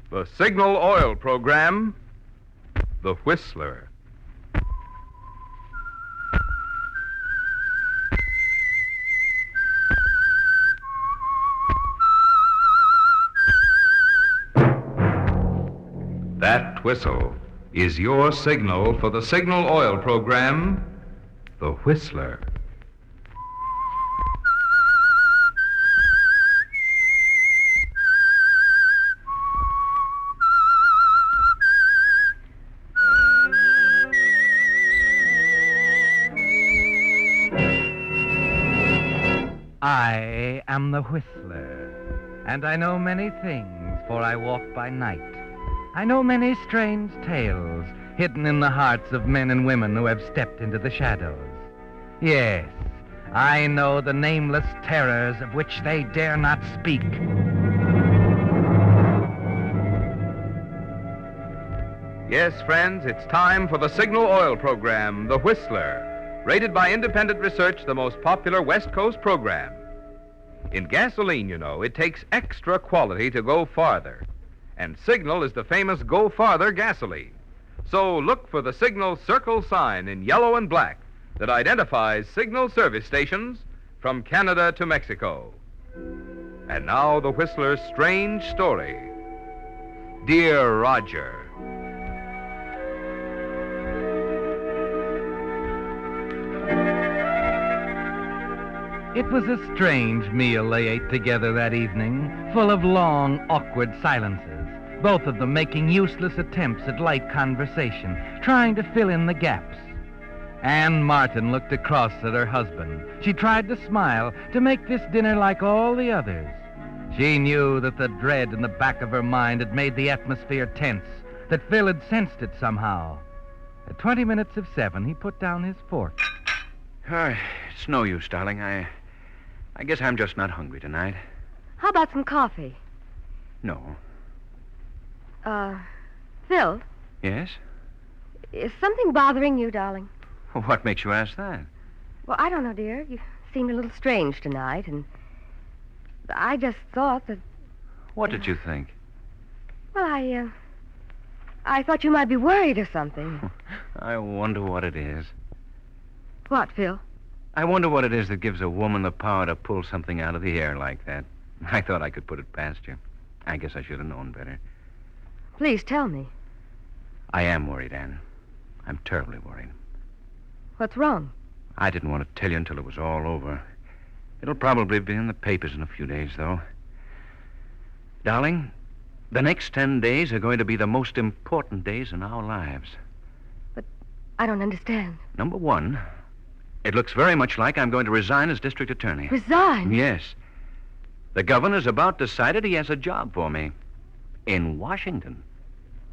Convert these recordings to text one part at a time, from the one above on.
The Signal Oil Program, The Whistler. That whistle is your signal for the Signal Oil Program, The Whistler. I am the Whistler, and I know many things, for I walk by night. I know many strange tales hidden in the hearts of men and women who have stepped into the shadows. Yes, I know the nameless terrors of which they dare not speak. Yes, friends, it's time for the Signal Oil Program, The Whistler, rated by independent research the most popular West Coast program. In gasoline, you know, it takes extra quality to go farther. And Signal is the famous Go Farther gasoline. So look for the Signal Circle sign in yellow and black that identifies Signal service stations from Canada to Mexico. And now the Whistler's strange story. Dear Roger. It was a strange meal they ate together that evening, full of long, awkward silences, both of them making useless attempts at light conversation, trying to fill in the gaps. Anne Martin looked across at her husband. She tried to smile, to make this dinner like all the others. She knew that the dread in the back of her mind had made the atmosphere tense, that Phil had sensed it somehow. At 20 minutes of 7, he put down his fork. It's no use, darling. I guess I'm just not hungry tonight. How about some coffee? No. Phil, Yes? is something bothering you, darling? Well, what makes you ask that? Well, I don't know, dear. You seemed a little strange tonight, and I just thought that... What did you think? Well, I thought you might be worried or something. I wonder what it is. What, Phil? I wonder what it is that gives a woman the power to pull something out of the air like that. I thought I could put it past you. I guess I should have known better. Please tell me. I am worried, Anne. I'm terribly worried. What's wrong? I didn't want to tell you until it was all over. It'll probably be in the papers in a few days, though. Darling, the next 10 days are going to be the most important days in our lives. But I don't understand. Number one, it looks very much like I'm going to resign as district attorney. Resign? Yes. The governor's about decided he has a job for me. In Washington.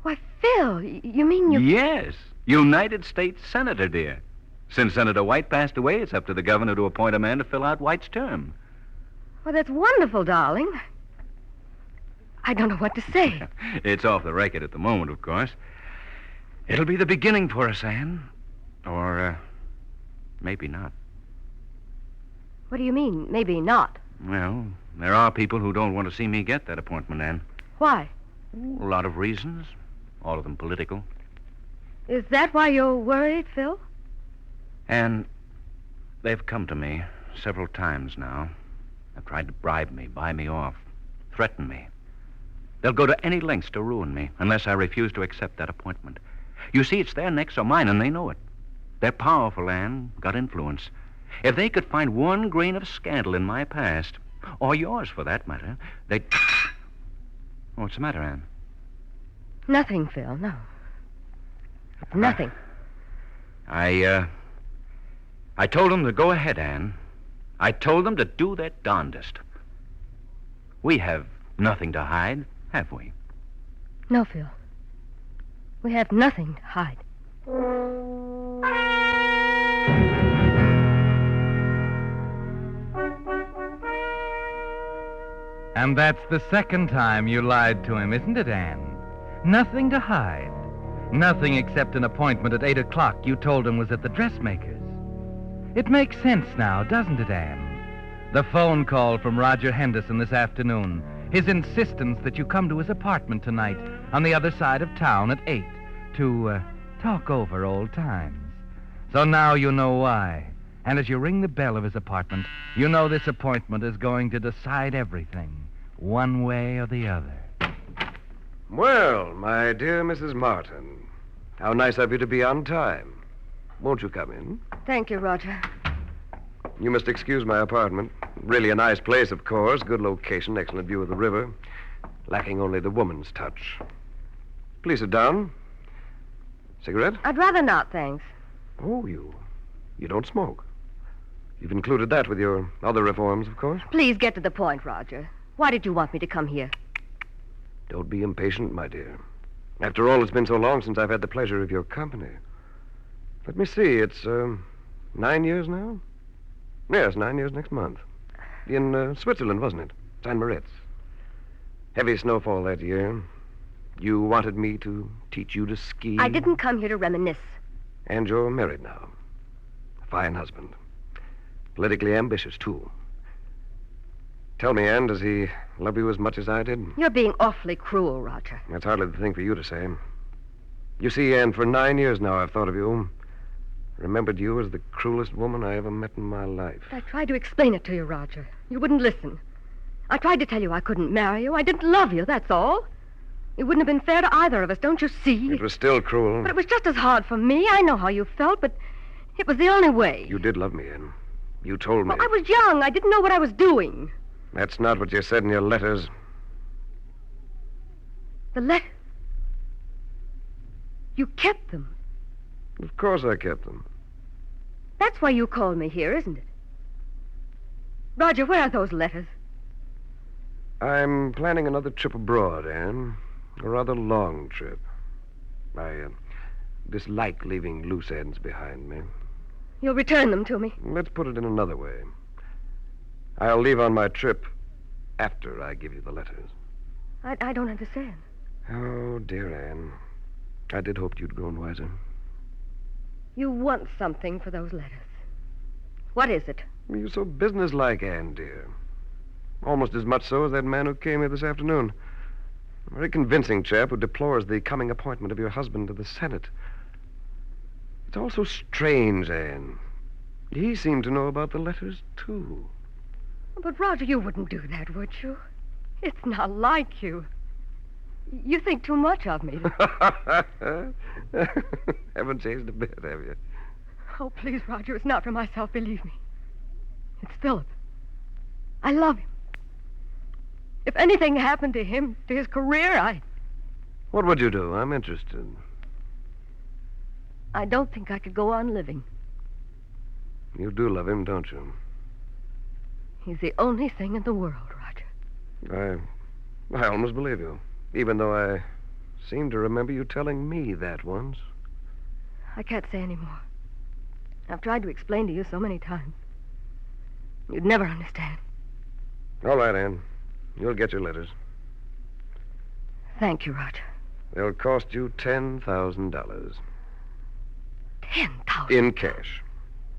Why, Phil, you mean you... Yes. United States Senator, dear. Since Senator White passed away, it's up to the governor to appoint a man to fill out White's term. Well, that's wonderful, darling. I don't know what to say. It's off the record at the moment, of course. It'll be the beginning for us, Anne. Or, maybe not. What do you mean, maybe not? Well, there are people who don't want to see me get that appointment, Anne. Why? A lot of reasons. All of them political. Is that why you're worried, Phil? And they've come to me several times now. They've tried to bribe me, buy me off, threaten me. They'll go to any lengths to ruin me unless I refuse to accept that appointment. You see, it's their necks or mine, and they know it. They're powerful, Anne, got influence. If they could find one grain of scandal in my past, or yours for that matter, they'd... What's the matter, Anne? Nothing, Phil, no. Nothing. I told them to go ahead, Anne. I told them to do their darndest. We have nothing to hide, have we? No, Phil. We have nothing to hide. And that's the second time you lied to him, isn't it, Anne? Nothing to hide. Nothing except an appointment at 8 o'clock you told him was at the dressmaker's. It makes sense now, doesn't it, Anne? The phone call from Roger Henderson this afternoon. his insistence that you come to his apartment tonight on the other side of town at 8 to talk over old times. So now you know why. And as you ring the bell of his apartment, you know this appointment is going to decide everything, one way or the other. Well, my dear Mrs. Martin, how nice of you to be on time. Won't you come in? Thank you, Roger. You must excuse my apartment. Really a nice place, of course. Good location, excellent view of the river. Lacking only the woman's touch. Please sit down. Cigarette? I'd rather not, thanks. Oh, you don't smoke. You've included that with your other reforms, of course. Please get to the point, Roger. Why did you want me to come here? Don't be impatient, my dear. After all, it's been so long since I've had the pleasure of your company. Let me see, it's 9 years now? Yes, 9 years next month. In Switzerland, wasn't it? St. Moritz. Heavy snowfall that year. You wanted me to teach you to ski. I didn't come here to reminisce. And you're married now. A fine husband. Politically ambitious, too. Tell me, Anne, does he love you as much as I did? You're being awfully cruel, Roger. That's hardly the thing for you to say. You see, Anne, for 9 years now I've thought of you. Remembered you as the cruelest woman I ever met in my life. I tried to explain it to you, Roger. You wouldn't listen. I tried to tell you I couldn't marry you. I didn't love you, that's all. It wouldn't have been fair to either of us, don't you see? It was still cruel. But it was just as hard for me. I know how you felt, but it was the only way. You did love me, Anne. You told me. Well, I was young. I didn't know what I was doing. That's not what you said in your letters. The letters? You kept them. Of course I kept them. That's why you called me here, isn't it? Roger, where are those letters? I'm planning another trip abroad, Anne. A rather long trip. I dislike leaving loose ends behind me. You'll return them to me. Let's put it in another way. I'll leave on my trip after I give you the letters. I don't understand. Oh, dear Anne. I did hope you'd grown wiser. You want something for those letters. What is it? You're so businesslike, Anne, dear. Almost as much so as that man who came here this afternoon. A very convincing chap who deplores the coming appointment of your husband to the Senate. It's all so strange, Anne. He seemed to know about the letters, too. But, Roger, you wouldn't do that, would you? It's not like you. You think too much of me. Haven't changed a bit, have you? Oh, please, Roger, it's not for myself, believe me. It's Philip. I love him. If anything happened to him, to his career, What would you do? I'm interested. I don't think I could go on living. You do love him, don't you? He's the only thing in the world, Roger. I almost believe you. Even though I seem to remember you telling me that once. I can't say any more. I've tried to explain to you so many times. You'd never understand. All right, Anne. You'll get your letters. Thank you, Roger. They'll cost you $10,000. $10,000? In cash.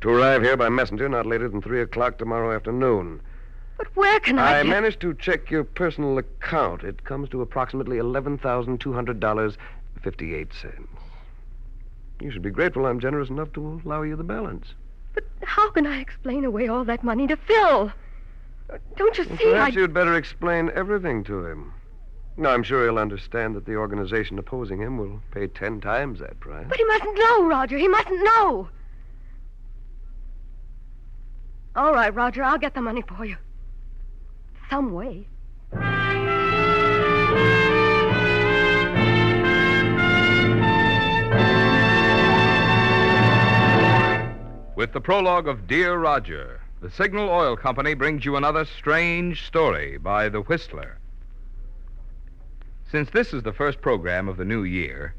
To arrive here by messenger not later than 3 o'clock tomorrow afternoon. But where can I get... managed to check your personal account. It comes to approximately $11,200.58. You should be grateful I'm generous enough to allow you the balance. But how can I explain away all that money to Phil? Don't you see, Perhaps you'd better explain everything to him. Now, I'm sure he'll understand that the organization opposing him will pay 10 times that price. But he mustn't know, Roger. He mustn't know. All right, Roger, I'll get the money for you. Some way. With the prologue of Dear Roger, the Signal Oil Company brings you another strange story by The Whistler. Since this is the first program of the new year,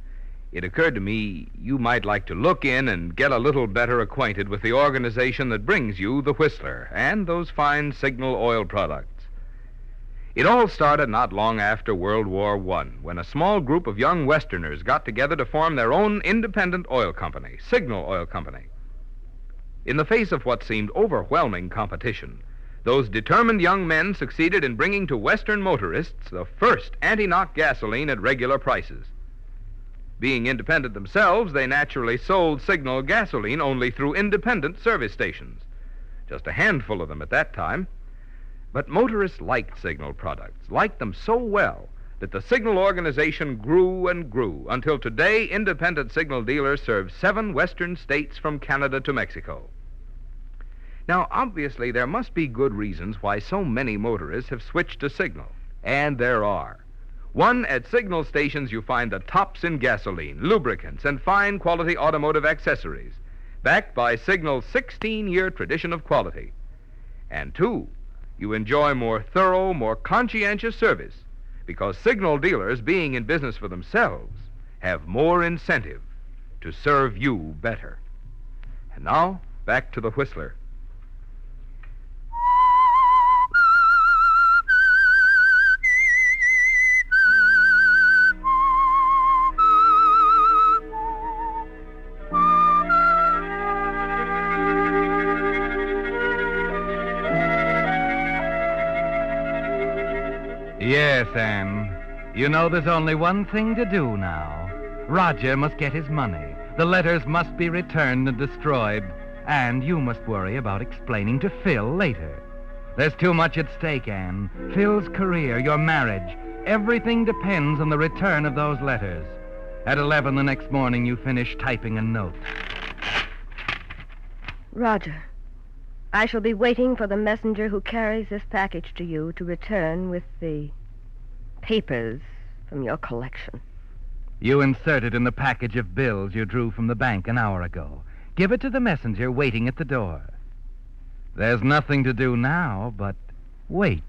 it occurred to me you might like to look in and get a little better acquainted with the organization that brings you The Whistler and those fine Signal Oil products. It all started not long after World War I, when a small group of young Westerners got together to form their own independent oil company, Signal Oil Company. In the face of what seemed overwhelming competition, those determined young men succeeded in bringing to Western motorists the first anti-knock gasoline at regular prices. Being independent themselves, they naturally sold Signal gasoline only through independent service stations. Just a handful of them at that time. But motorists liked Signal products, liked them so well that the Signal organization grew and grew until today independent Signal dealers serve 7 western states from Canada to Mexico. Now, obviously, there must be good reasons why so many motorists have switched to Signal, and there are. One, at Signal stations you find the tops in gasoline, lubricants, and fine quality automotive accessories, backed by Signal's 16-year tradition of quality. And 2, you enjoy more thorough, more conscientious service, because Signal dealers, being in business for themselves, have more incentive to serve you better. And now, back to the Whistler. Yes, Anne. You know there's only one thing to do now. Roger must get his money. The letters must be returned and destroyed. And you must worry about explaining to Phil later. There's too much at stake, Anne. Phil's career, your marriage. Everything depends on the return of those letters. At 11 the next morning, you finish typing a note. Roger, I shall be waiting for the messenger who carries this package to you to return with the papers from your collection. You insert it in the package of bills you drew from the bank an hour ago. Give it to the messenger waiting at the door. There's nothing to do now but wait.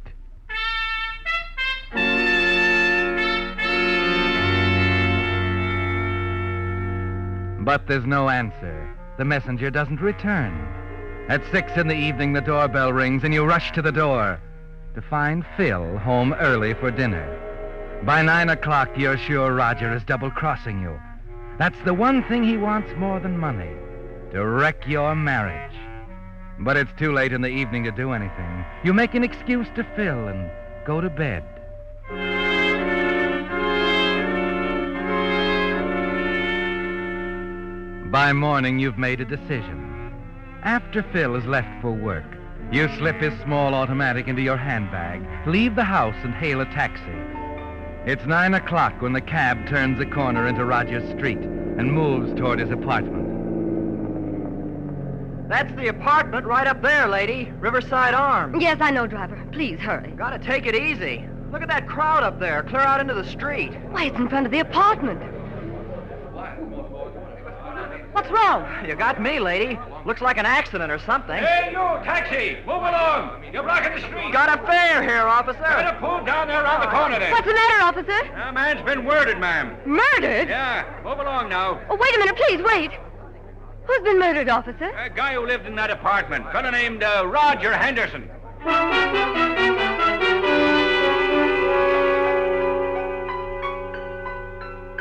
But there's no answer. The messenger doesn't return. At 6 in the evening, the doorbell rings, and you rush to the door to find Phil home early for dinner. By 9 o'clock, you're sure Roger is double-crossing you. That's the one thing he wants more than money, to wreck your marriage. But it's too late in the evening to do anything. You make an excuse to Phil and go to bed. By morning, you've made a decision. After Phil has left for work, you slip his small automatic into your handbag, leave the house, and hail a taxi. It's 9 o'clock when the cab turns a corner into Rogers Street and moves toward his apartment. That's the apartment right up there, lady. Riverside Arms. Yes, I know, driver. Please, hurry. Gotta take it easy. Look at that crowd up there. Clear out into the street. Why, it's in front of the apartment. What's wrong? You got me, lady. Looks like an accident or something. Hey, you, taxi! Move along! You're blocking the street! Got a fare here, officer. Better pull down there around the corner then. What's the matter, officer? A man's been murdered, ma'am. Murdered? Yeah, move along now. Oh, wait a minute, please, wait. Who's been murdered, officer? A guy who lived in that apartment. Fellow named Roger Henderson.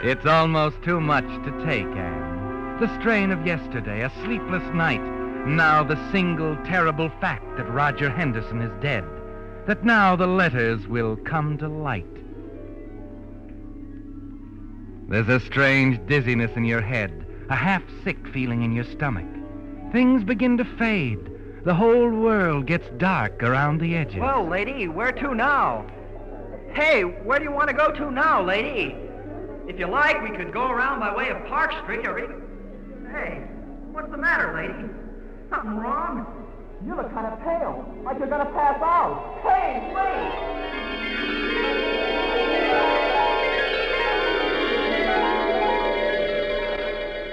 It's almost too much to take, Anne. The strain of yesterday, a sleepless night. Now the single terrible fact that Roger Henderson is dead. That now the letters will come to light. There's a strange dizziness in your head, a half-sick feeling in your stomach. Things begin to fade. The whole world gets dark around the edges. Well, lady, where to now? Hey, where do you want to go to now, lady? If you like, we could go around by way of Park Street or even... Hey, what's the matter, lady? Something wrong? You look kind of pale, like you're gonna pass out. Hey, wait!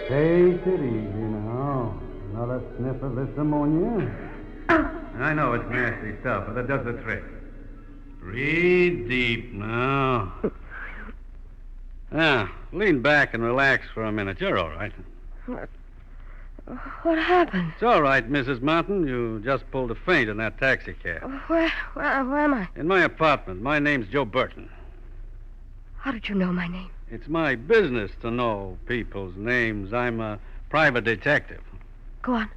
Take it easy now. Another sniff of this ammonia. I know it's nasty stuff, but it does the trick. Breathe deep now. Now, lean back and relax for a minute. You're all right. What happened? It's all right, Mrs. Martin. You just pulled a feint in that taxi cab. Where am I? In my apartment. My name's Joe Burton. How did you know my name? It's my business to know people's names. I'm a private detective. Go on.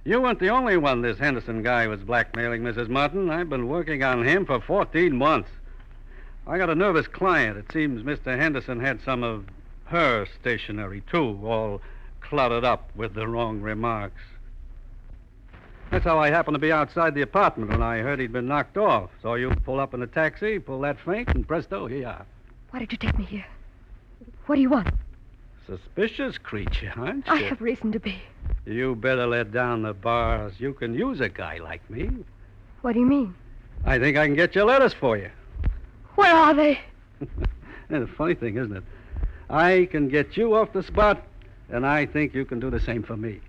You weren't the only one this Henderson guy was blackmailing, Mrs. Martin. I've been working on him for 14 months. I got a nervous client. It seems Mr. Henderson had some of her stationery, too, all cluttered up with the wrong remarks. That's how I happened to be outside the apartment when I heard he'd been knocked off. Saw you pull up in a taxi, pull that feint, and presto, here you are. Why did you take me here? What do you want? Suspicious creature, aren't you? I have reason to be. You better let down the bars. You can use a guy like me. What do you mean? I think I can get your letters for you. Where are they? That's a funny thing, isn't it? I can get you off the spot, and I think you can do the same for me.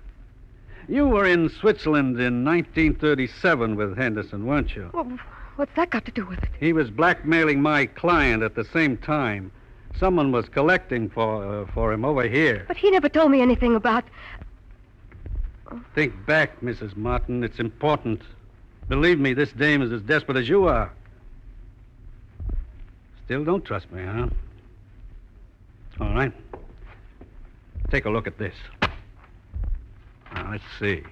You were in Switzerland in 1937 with Henderson, weren't you? Well, what's that got to do with it? He was blackmailing my client at the same time. Someone was collecting for him over here. But he never told me anything about... Think back, Mrs. Martin. It's important. Believe me, this dame is as desperate as you are. Still don't trust me, huh? All right. Take a look at this. Now, let's see.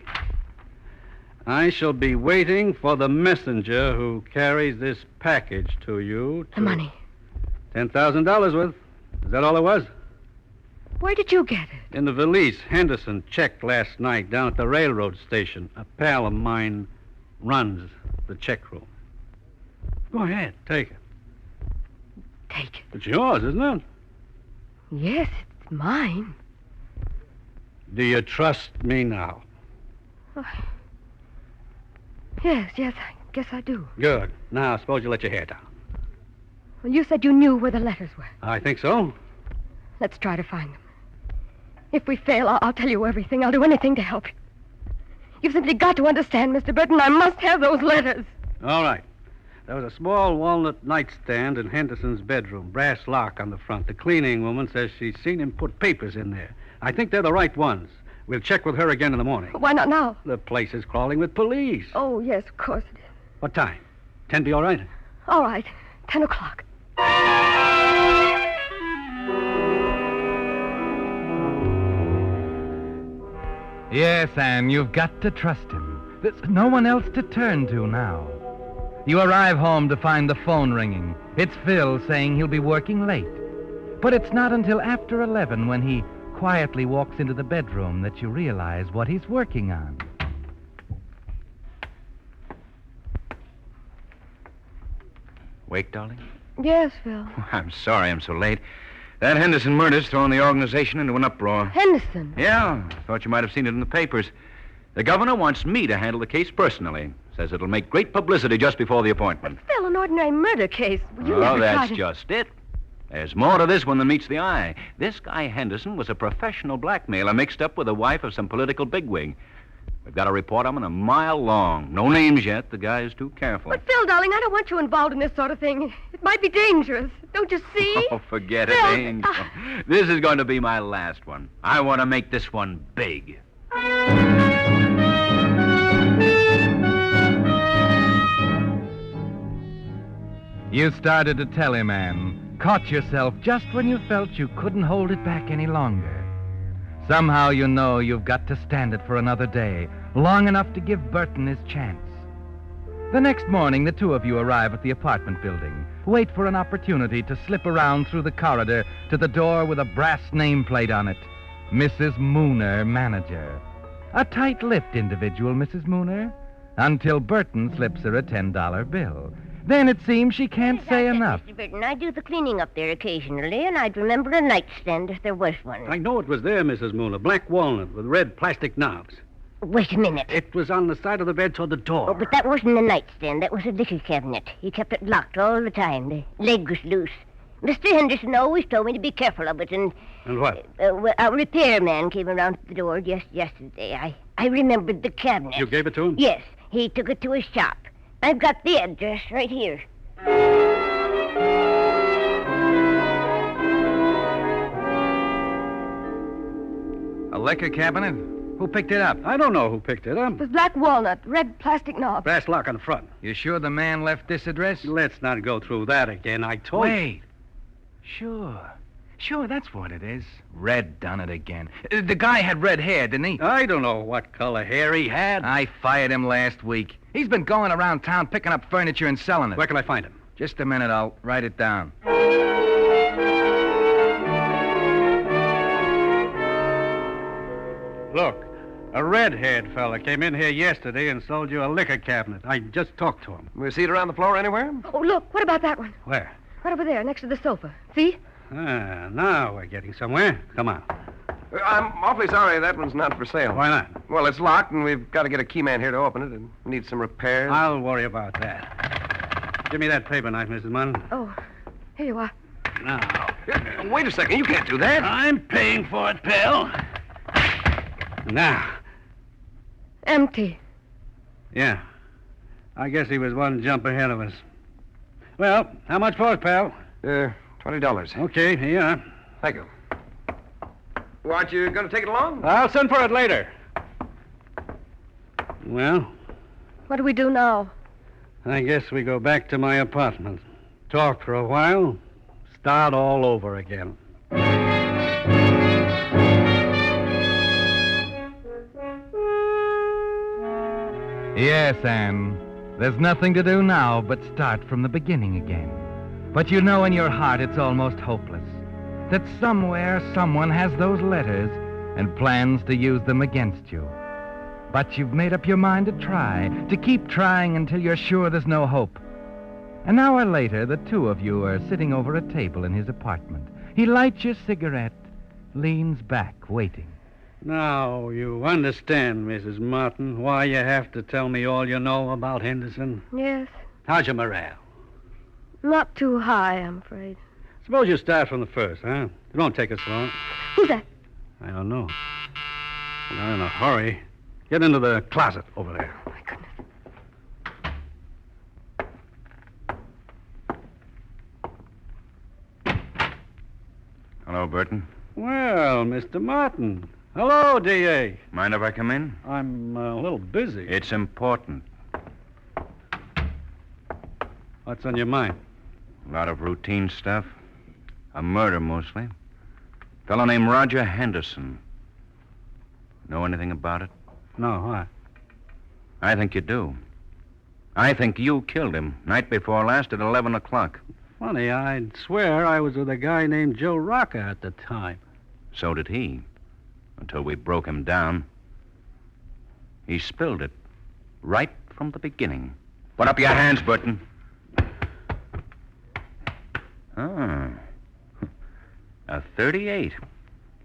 I shall be waiting for the messenger who carries this package to you. The money. $10,000 worth. Is that all it was? Where did you get it? In the valise Henderson checked last night down at the railroad station. A pal of mine runs the check room. Go ahead, take it. Take it? It's yours, isn't it? Yes, it's mine. Do you trust me now? Yes, I guess I do. Good. Now, suppose you let your hair down. Well, you said you knew where the letters were. I think so. Let's try to find them. If we fail, I'll tell you everything. I'll do anything to help you. You've simply got to understand, Mr. Burton. I must have those letters. All right. There was a small walnut nightstand in Henderson's bedroom, brass lock on the front. The cleaning woman says she's seen him put papers in there. I think they're the right ones. We'll check with her again in the morning. Why not now? The place is crawling with police. Oh, yes, of course it is. What time? 10 be all right? All right, 10 o'clock. Yes, Anne, you've got to trust him. There's no one else to turn to now. You arrive home to find the phone ringing. It's Phil saying he'll be working late. But it's not until after 11 when he quietly walks into the bedroom that you realize what he's working on. Wake, darling? Yes, Phil. I'm sorry I'm so late. That Henderson murder's thrown the organization into an uproar. Henderson? Yeah, thought you might have seen it in the papers. The governor wants me to handle the case personally. Says it'll make great publicity just before the appointment. Phil, an ordinary murder case. You Oh, never that's tried to... just it. There's more to this one than meets the eye. This guy Henderson was a professional blackmailer mixed up with the wife of some political bigwig. We've got a report on him a mile long. No names yet. The guy's too careful. But, Phil, darling, I don't want you involved in this sort of thing. It might be dangerous. Don't you see? Oh, forget it, Phil, Angel. This is going to be my last one. I want to make this one big. You started to tell him, Anne. Caught yourself just when you felt you couldn't hold it back any longer. Somehow you know you've got to stand it for another day, long enough to give Burton his chance. The next morning, the two of you arrive at the apartment building, wait for an opportunity to slip around through the corridor to the door with a brass nameplate on it. Mrs. Mooner, manager. A tight-lipped individual, Mrs. Mooner, until Burton slips her a $10 bill. Then it seems she can't say enough. Mr. Burton, I do the cleaning up there occasionally, and I'd remember a nightstand if there was one. I know it was there, Mrs. Mooner. Black walnut with red plastic knobs. Wait a minute. It was on the side of the bed toward the door. Oh, but that wasn't a nightstand. That was a liquor cabinet. He kept it locked all the time. The leg was loose. Mr. Henderson always told me to be careful of it, and... And what? Well, a repairman came around to the door just yesterday. I remembered the cabinet. You gave it to him? Yes. He took it to his shop. I've got the address right here. A liquor cabinet? Who picked it up? I don't know who picked it up. It was black walnut, red plastic knob. Brass lock on the front. You sure the man left this address? Let's not go through that again. I told you. Wait. Sure. Sure, that's what it is. Red done it again. The guy had red hair, didn't he? I don't know what color hair he had. I fired him last week. He's been going around town picking up furniture and selling it. Where can I find him? Just a minute, I'll write it down. Look, a red-haired fella came in here yesterday and sold you a liquor cabinet. I just talked to him. We see it around the floor anywhere? Oh, look, what about that one? Where? Right over there, next to the sofa. See? Ah, now we're getting somewhere. Come on. I'm awfully sorry that one's not for sale. Why not? Well, it's locked, and we've got to get a key man here to open it. It needs some repairs. I'll worry about that. Give me that paper knife, Mrs. Munn. Oh, here you are. Now. Wait a second. You can't do that. I'm paying for it, pal. Now. Empty. Yeah. I guess he was one jump ahead of us. Well, how much for it, pal? $20. Okay, here you are. Thank you. Well, aren't you going to take it along? I'll send for it later. Well, What do we do now? I guess we go back to my apartment. Talk for a while. Start all over again. Yes, Anne. There's nothing to do now but start from the beginning again. But you know in your heart it's almost hopeless. That somewhere someone has those letters and plans to use them against you. But you've made up your mind to try, to keep trying until you're sure there's no hope. An hour later, the two of you are sitting over a table in his apartment. He lights your cigarette, leans back, waiting. Now, you understand, Mrs. Martin, why you have to tell me all you know about Henderson? Yes. How's your morale? Not too high, I'm afraid. Suppose you start from the first, huh? It won't take us long. Who's that? I don't know. We're not in a hurry. Get into the closet over there. Oh, my goodness. Hello, Burton. Well, Mr. Martin. Hello, D.A. Mind if I come in? I'm a little busy. It's important. What's on your mind? A lot of routine stuff. A murder, mostly. Fellow named Roger Henderson. Know anything about it? No, why? I think you do. I think you killed him night before last at 11 o'clock. Funny, I'd swear I was with a guy named Joe Rocca at the time. So did he. Until we broke him down. He spilled it. Right from the beginning. Put up your hands, Burton. Ah. A 38.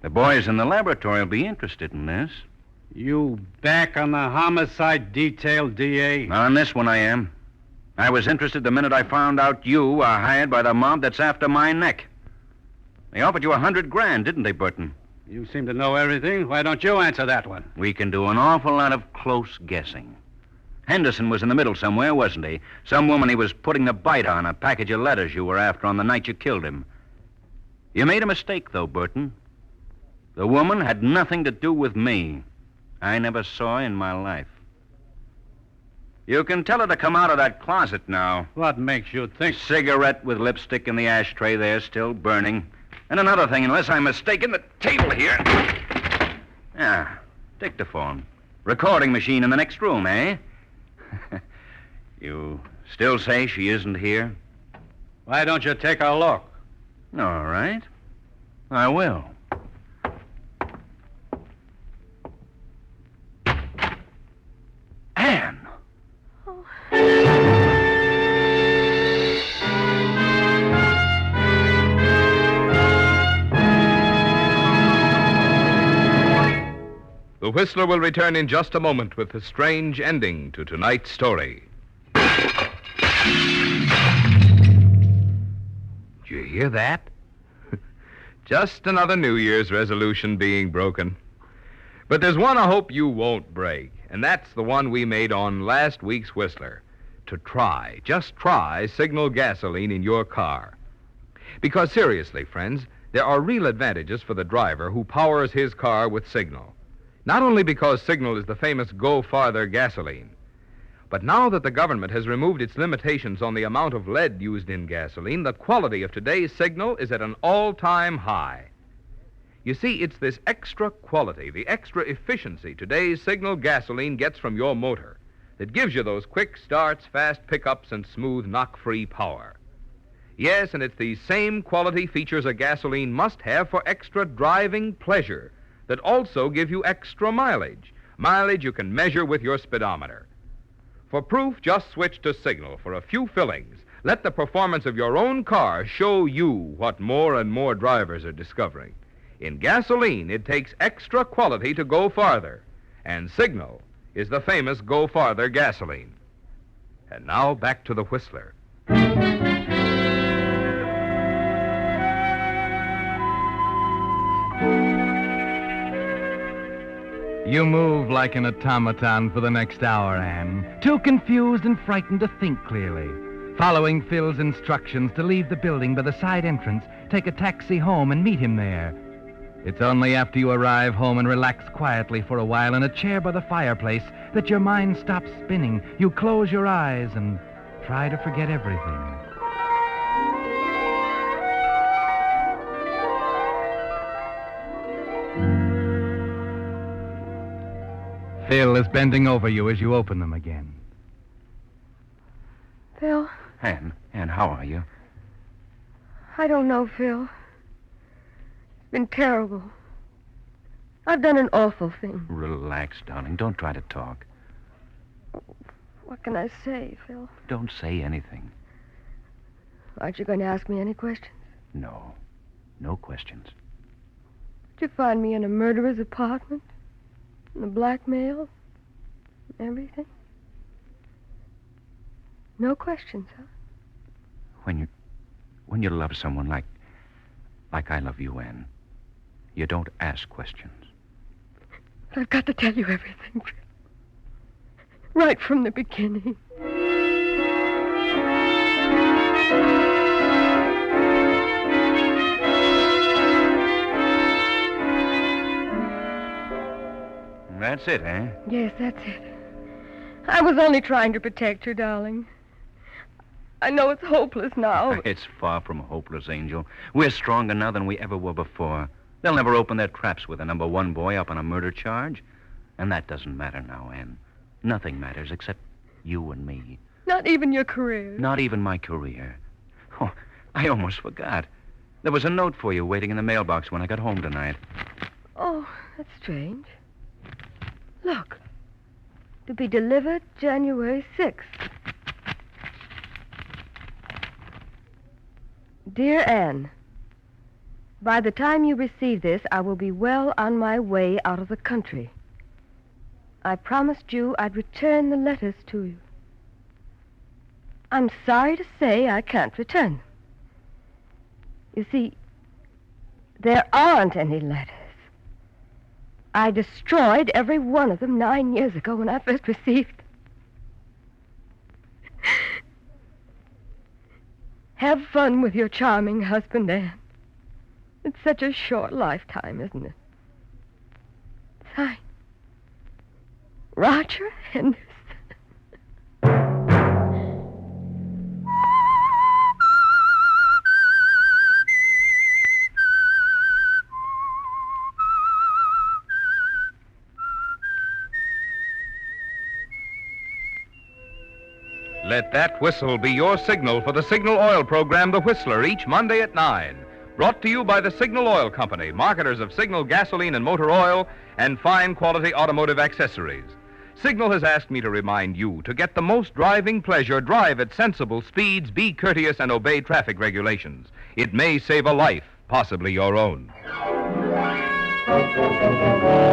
The boys in the laboratory will be interested in this. You back on the homicide detail, D.A.? Not on this one I am. I was interested the minute I found out you are hired by the mob that's after my neck. They offered you $100,000, didn't they, Burton? You seem to know everything. Why don't you answer that one? We can do an awful lot of close guessing. Henderson was in the middle somewhere, wasn't he? Some woman he was putting the bite on, a package of letters you were after on the night you killed him. You made a mistake, though, Burton. The woman had nothing to do with me. I never saw her in my life. You can tell her to come out of that closet now. What makes you think... Cigarette with lipstick in the ashtray there, still burning. And another thing, unless I'm mistaken, the table here. Ah, dictaphone. Recording machine in the next room, eh? You still say she isn't here? Why don't you take a look? All right. I will. Anne! The Whistler will return in just a moment with a strange ending to tonight's story. Did you hear that? Just another New Year's resolution being broken. But there's one I hope you won't break, and that's the one we made on last week's Whistler. To try, just try, Signal gasoline in your car. Because seriously, friends, there are real advantages for the driver who powers his car with Signal. Not only because Signal is the famous Go Farther gasoline, But now that the government has removed its limitations on the amount of lead used in gasoline, the quality of today's Signal is at an all-time high. You see, it's this extra quality, the extra efficiency today's Signal gasoline gets from your motor that gives you those quick starts, fast pickups, and smooth knock-free power. Yes, and it's these same quality features a gasoline must have for extra driving pleasure that also give you extra mileage. Mileage you can measure with your speedometer. For proof, just switch to Signal for a few fillings. Let the performance of your own car show you what more and more drivers are discovering. In gasoline, it takes extra quality to go farther, and Signal is the famous Go Farther gasoline. And now back to the Whistler. You move like an automaton for the next hour, Anne. Too confused and frightened to think clearly. Following Phil's instructions to leave the building by the side entrance, take a taxi home and meet him there. It's only after you arrive home and relax quietly for a while in a chair by the fireplace that your mind stops spinning. You close your eyes and try to forget everything. Phil is bending over you as you open them again. Phil, Anne, how are you? I don't know, Phil. It's been terrible. I've done an awful thing. Relax, darling. Don't try to talk. What can I say, Phil? Don't say anything. Aren't you going to ask me any questions? No. No questions. Did you find me in a murderer's apartment? And the blackmail? Everything? No questions, huh? When you love someone like I love you, Anne, you don't ask questions. I've got to tell you everything. Right from the beginning. That's it, eh? Yes, that's it. I was only trying to protect you, darling. I know it's hopeless now. It's far from hopeless, Angel. We're stronger now than we ever were before. They'll never open their traps with a number one boy up on a murder charge. And that doesn't matter now, Anne. Nothing matters except you and me. Not even your career. Not even my career. Oh, I almost forgot. There was a note for you waiting in the mailbox when I got home tonight. Oh, that's strange. Look. To be delivered January 6th. Dear Anne, by the time you receive this, I will be well on my way out of the country. I promised you I'd return the letters to you. I'm sorry to say I can't return them. You see, there aren't any letters. I destroyed every one of them 9 years ago when I first received them. Have fun with your charming husband, Anne. It's such a short lifetime, isn't it? Signed, Roger Henderson. Let that whistle be your signal for the Signal Oil program, The Whistler, each Monday at 9. Brought to you by the Signal Oil Company, marketers of Signal gasoline and motor oil and fine quality automotive accessories. Signal has asked me to remind you to get the most driving pleasure, drive at sensible speeds, be courteous, and obey traffic regulations. It may save a life, possibly your own.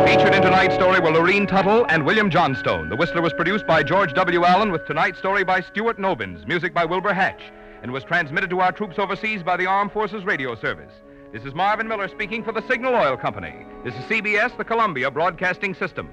Featured in tonight's story were Lorene Tuttle and William Johnstone. The Whistler was produced by George W. Allen with tonight's story by Stuart Nobins, music by Wilbur Hatch, and was transmitted to our troops overseas by the Armed Forces Radio Service. This is Marvin Miller speaking for the Signal Oil Company. This is CBS, the Columbia Broadcasting System.